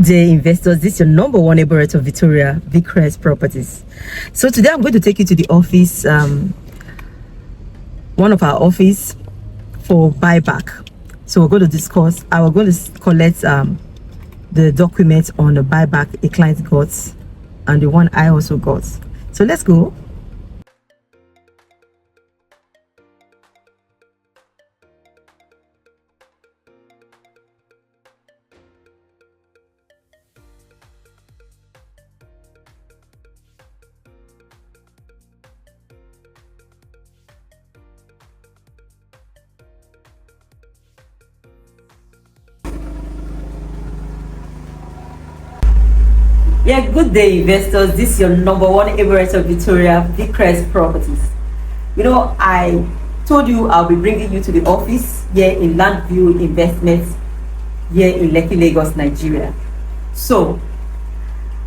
Good day, investors. This is your number one neighborhood of Victoria, Properties. So today I'm going to take you to the office, one of our office for buyback. So we're going to discuss. We're going to collect the documents on the buyback a client got and the one I also got. So let's go. Yeah, good day, investors. This is your number one neighborhood of Victoria, Properties. You know, I told you I'll be bringing you to the office here in Landview Investments here in Lekki Lagos Nigeria. So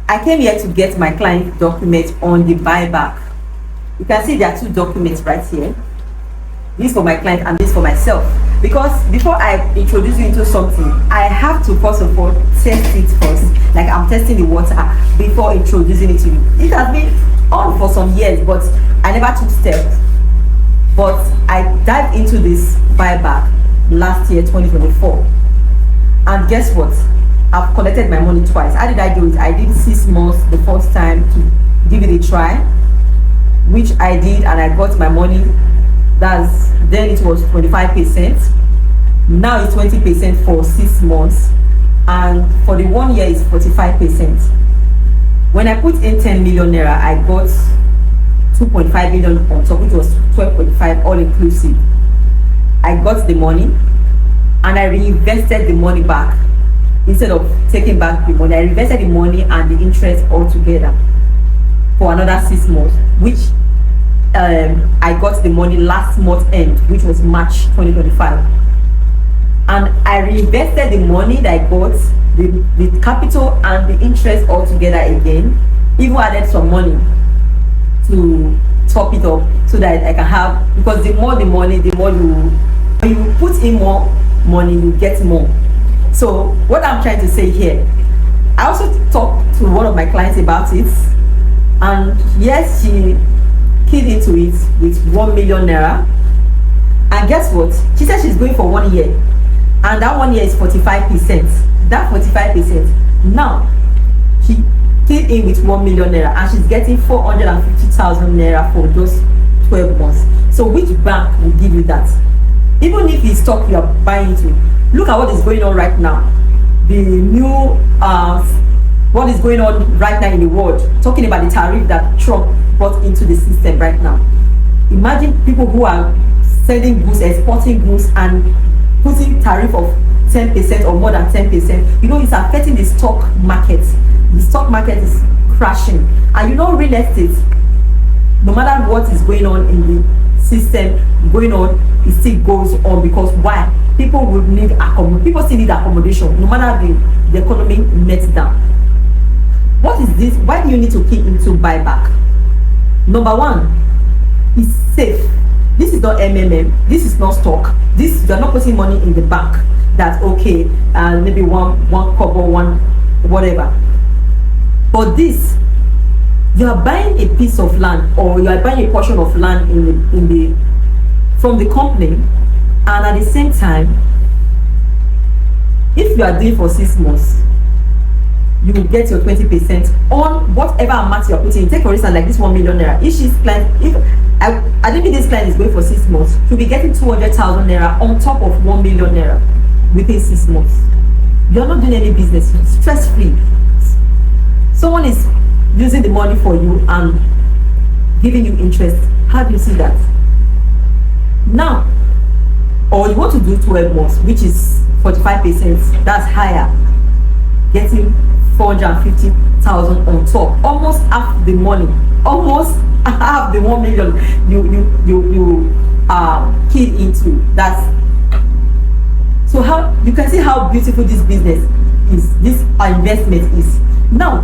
I came here to get my client document on the buyback. You can see there are two documents right here. This for my client and this for myself. Because before I introduce you into something, I have to first of all test it first. Like I'm testing the water before introducing it to you. It has been on for some years, but I never took steps. But I dived into this buyback last year, 2024. And guess what? I've collected my money twice. How did I do it? I did 6 months the first time to give it a try, which I did, and I got my money. Then it was 25%. Now it's 20% for 6 months, and for the 1 year it's 45%. When I put in 10 million naira, I got 2.5 million on top, which was 12.5 all inclusive. I got the money and I reinvested the money back. Instead of taking back the money, I reinvested the money and the interest all together for another 6 months, which I got the money last month end, which was March 2025, and I reinvested the money that I got, the capital and the interest all together again, even added some money to top it up so that I can have, because the more the money, the more when you put in more money, you get more. So what I'm trying to say here, I also talked to one of my clients about it, and yes, she keyed into it with 1 million naira, and guess what, she said she's going for 1 year, and that 1 year is 45%. That 45%, now she keyed in with 1 million naira and she's getting 450,000 naira for those 12 months. So which bank will give you that? Even if it's stock you are buying into, look at what is going on right now. The new what is going on right now in the world, talking about the tariff that Trump brought into the system right now. Imagine people who are selling goods, exporting goods, and putting tariff of 10% or more than 10%. You know, it's affecting the stock market. The stock market is crashing, and you know, real estate, no matter what is going on in the system it still goes on, because why? People would need people still need accommodation, no matter the economy melts down. What is this? Why do you need to key into buyback? Number one, it's safe. This is not MMM. This is not stock. You're not putting money in the bank. That's okay, maybe one cover, one whatever. But this, you are buying a piece of land, or you are buying a portion of land from the company, and at the same time, if you are doing for 6 months, you will get your 20% on whatever amount you are putting in. Take for instance, like this 1 million naira. If she's client, if I don't think this client is going for 6 months, she'll be getting 200,000 naira on top of 1 million naira within 6 months. You're not doing any business, stress free. Someone is using the money for you and giving you interest. How do you see that? Now, or you want to do 12 months, which is 45%, that's higher, getting 450,000 on top, almost half the money, almost half the 1 million you keyed into. That's so how you can see how beautiful this business is, this investment is. Now,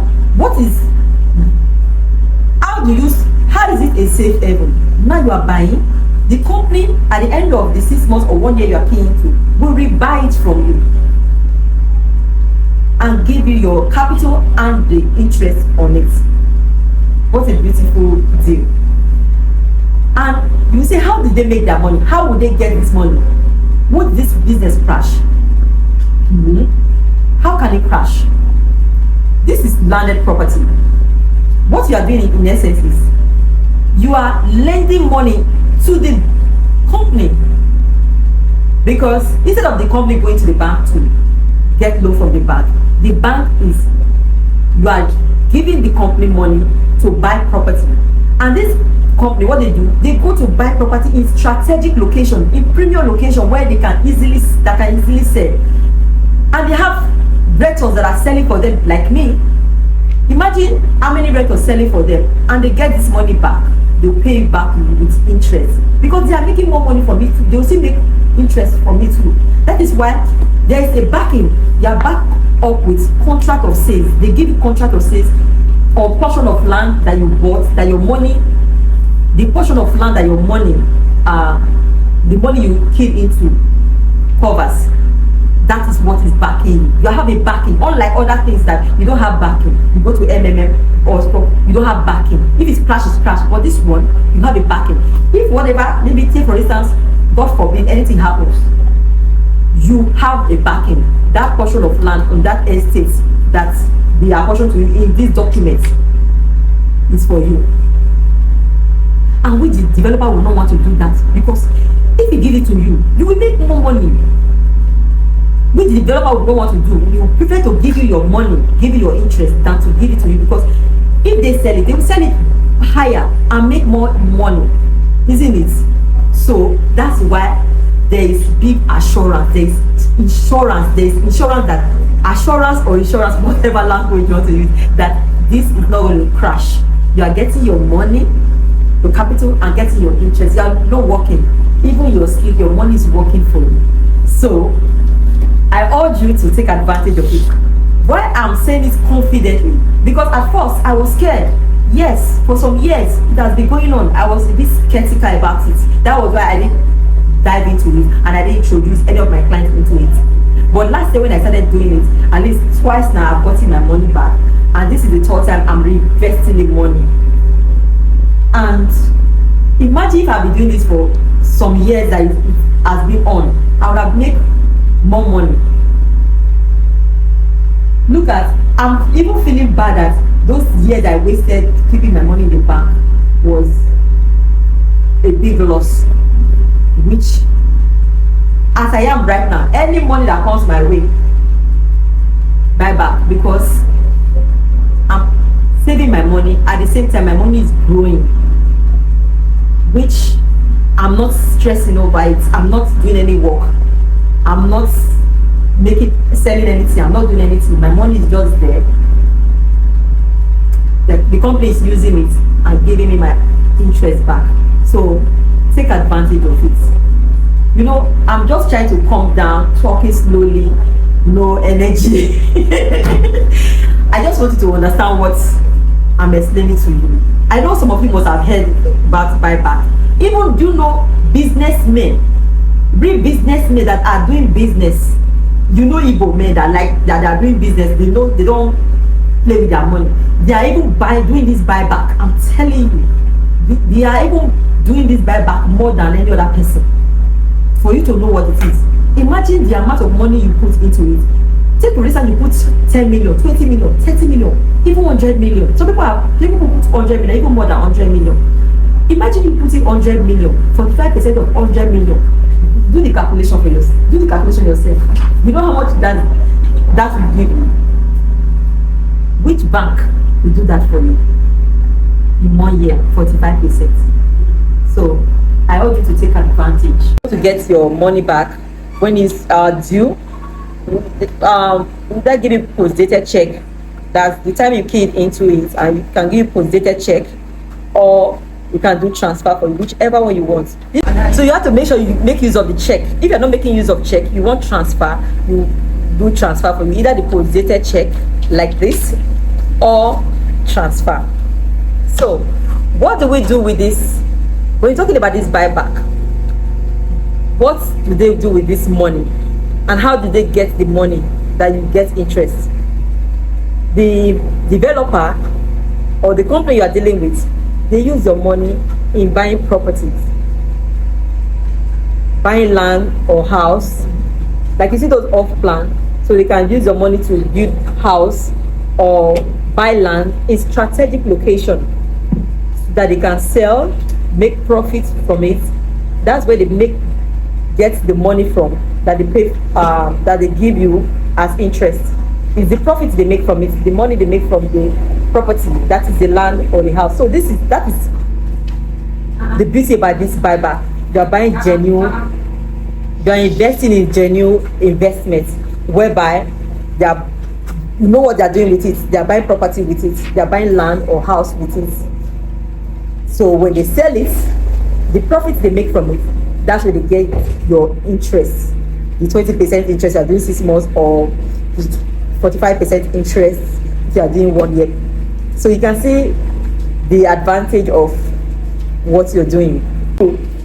how is it a safe haven? Now you are buying, the company at the end of the 6 months or 1 year you are paying to will rebuy it from you. and give you your capital and the interest on it. What a beautiful deal. And you say, how did they make their money? How would they get this money? Would this business crash? How can it crash? This is landed property. What you are doing in essence is you are lending money to the company, because instead of the company going to the bank to get loan from the bank is, you are giving the company money to buy property. And this company, what they do, they go to buy property in strategic location, in premium location, where they can easily sell. And they have renters that are selling for them, like me. Imagine how many renters selling for them, and they get this money back. They'll pay it back with interest, because they are making more money from it too. They'll still make interest from it too. That is why there is a backing. They are backed up with contract of sales. They give you contract of sales or portion of land that you bought, that your money, the portion of land that your money, the money you keyed into covers. That is what is backing. You have a backing. Unlike other things that you don't have backing. You go to MMM or stock, you don't have backing. If it's crash, it's crash. But this one, you have a backing. If whatever, maybe take for instance, God forbid, anything happens, you have a backing. That portion of land on that estate that they are portioned to you in this document is for you. And which the developer will not want to do that, because if he give it to you, you will make more money. Which the developer would not want to do. You prefer to give you your money, give you your interest, than to give it to you, because if they sell it, they will sell it higher and make more money, isn't it? So that's why there is big assurance. There is insurance. There is insurance, that assurance or insurance, whatever language you want to use, that this is not going to crash. You are getting your money, your capital, and getting your interest. You are not working. Even your sleep, your money is working for you. So I urge you to take advantage of it. Why I'm saying this confidently, because at first I was scared. Yes, for some years it has been going on. I was a bit skeptical about it. That was why I didn't dive into it, and I didn't introduce any of my clients into it. But last year when I started doing it, at least twice now I've gotten my money back, and this is the third time I'm reinvesting the money. And imagine if I've been doing this for some years that it has been on, I would have made more money. Look at, I'm even feeling bad that those years I wasted keeping my money in the bank was a big loss, which as I am right now, any money that comes my way, buy back, because I'm saving my money. At the same time, my money is growing, which I'm not stressing over it. I'm not doing any work. I'm not selling anything. I'm not doing anything. My money is just there. The company is using it and giving me my interest back. So take advantage of it. You know, I'm just trying to calm down, talking slowly, no energy. I just want you to understand what I'm explaining to you. I know some of you must have heard about buyback. Even do you know businessmen, real businessmen that are doing business? You know Igbo men that are doing business. They know they don't play with their money. They are even doing this buyback. I'm telling you, they are even doing this buyback more than any other person. For you to know what it is, imagine the amount of money you put into it. Take for instance, you put 10 million, 20 million, 30 million, even 100 million. Some people put 100 million, even more than 100 million. Imagine you putting 100 million, 45% of 100 million. Do the calculation for yourself. Do the calculation yourself. You know how much that will give you. Which bank will do that for you in 1 year? 45%. So I urge you to take advantage to get your money back when it's due. That give you post-dated check. That's the time you key it into it, and you can give post-dated check, or you can do transfer for you, whichever one you want. So you have to make sure you make use of the check. If you're not making use of check, you want transfer, you do transfer for you, either the post-dated check like this or transfer. So what do we do with this? When you're talking about this buyback, what do they do with this money, and how do they get the money that you get interest? the developer or the company you are dealing with, they use your money in buying properties, buying land or house. Like you see those off plan, so they can use your money to build house or buy land in strategic location that they can sell, make profit from it. That's where they get the money from, that they pay, that they give you as interest. It's the profit they make from it, the money they make from the property, that is the land or the house. So that is the beauty about this buyback. You are buying genuine, you are investing in genuine investments, whereby they are, you know what they are doing with it. They are buying property with it, they are buying land or house with it. So when they sell it, the profit they make from it, that's where they get your interest. The 20% interest you are doing 6 months, or 45% interest if you are doing 1 year. So you can see the advantage of what you're doing.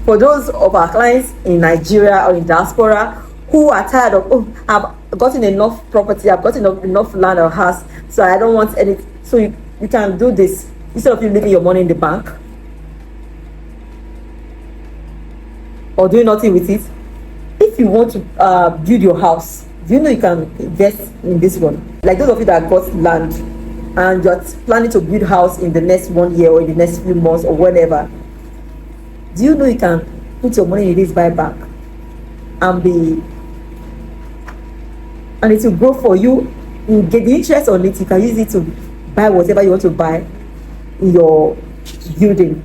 For those of our clients in Nigeria or in diaspora who are tired of, oh, I've gotten enough property, I've gotten enough land or house, so I don't want any. So you can do this. Instead of you leaving your money in the bank or doing nothing with it, if you want to build your house, do you know you can invest in this one? Like those of you that got land and you're planning to build house in the next 1 year or in the next few months or whatever, do you know you can put your money in this buyback and it will grow for you? You get the interest on it. You can use it to buy whatever you want to buy in your building.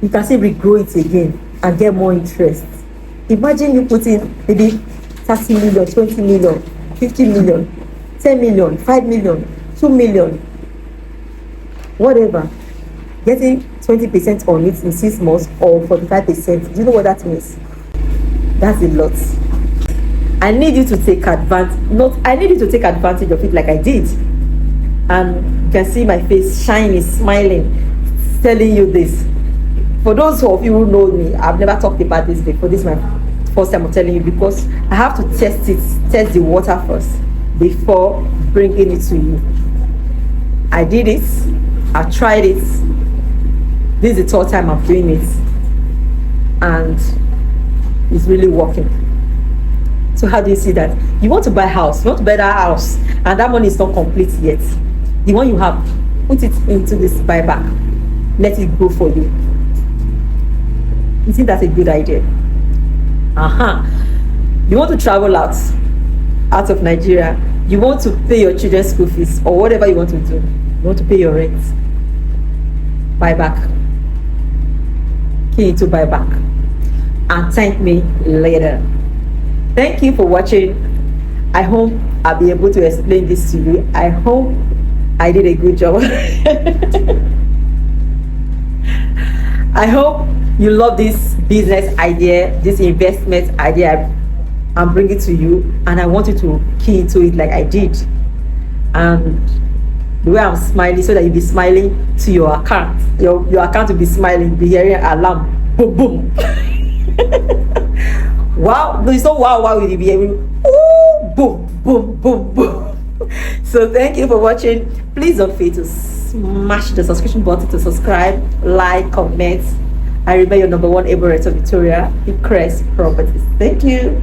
You can still regrow it again and get more interest. Imagine you put in maybe 30 million, 20 million, 50 million, 10 million, 5 million, 2 million, whatever, getting 20% on it in 6 months or 45%. Do you know what that means? That's a lot. I need you to take advantage of it like I did. And you can see my face shining, smiling, telling you this. For those of you who know me, I've never talked about this before. This is my first time of telling you, because I have to test the water first before bringing it to you. I did it, I tried it. This is the 3rd time I'm doing it, and it's really working. So how do you see that? You want to buy a house, you want to buy that house, and that money is not complete yet. The one you have, put it into this buyback. Let it grow for you. You think that's a good idea? You want to travel out of Nigeria. You want to pay your children's school fees or whatever you want to do. You want to pay your rent. Buyback. Key into buyback. And thank me later. Thank you for watching. I hope I'll be able to explain this to you. I hope I did a good job. I hope you love this business idea, this investment idea I'm bringing to you, and I want you to key into it like I did. And the way I'm smiling, so that you'll be smiling to your account. Your account will be smiling, be hearing an alarm. Boom, boom. Wow, no, it's not wow, wow, you'll be hearing, ooh, boom, boom, boom, boom. So thank you for watching. Please don't forget to smash the subscription button to subscribe, like, comment. I remain your #1 able realtor Victoria, Vicrest Properties. Thank you.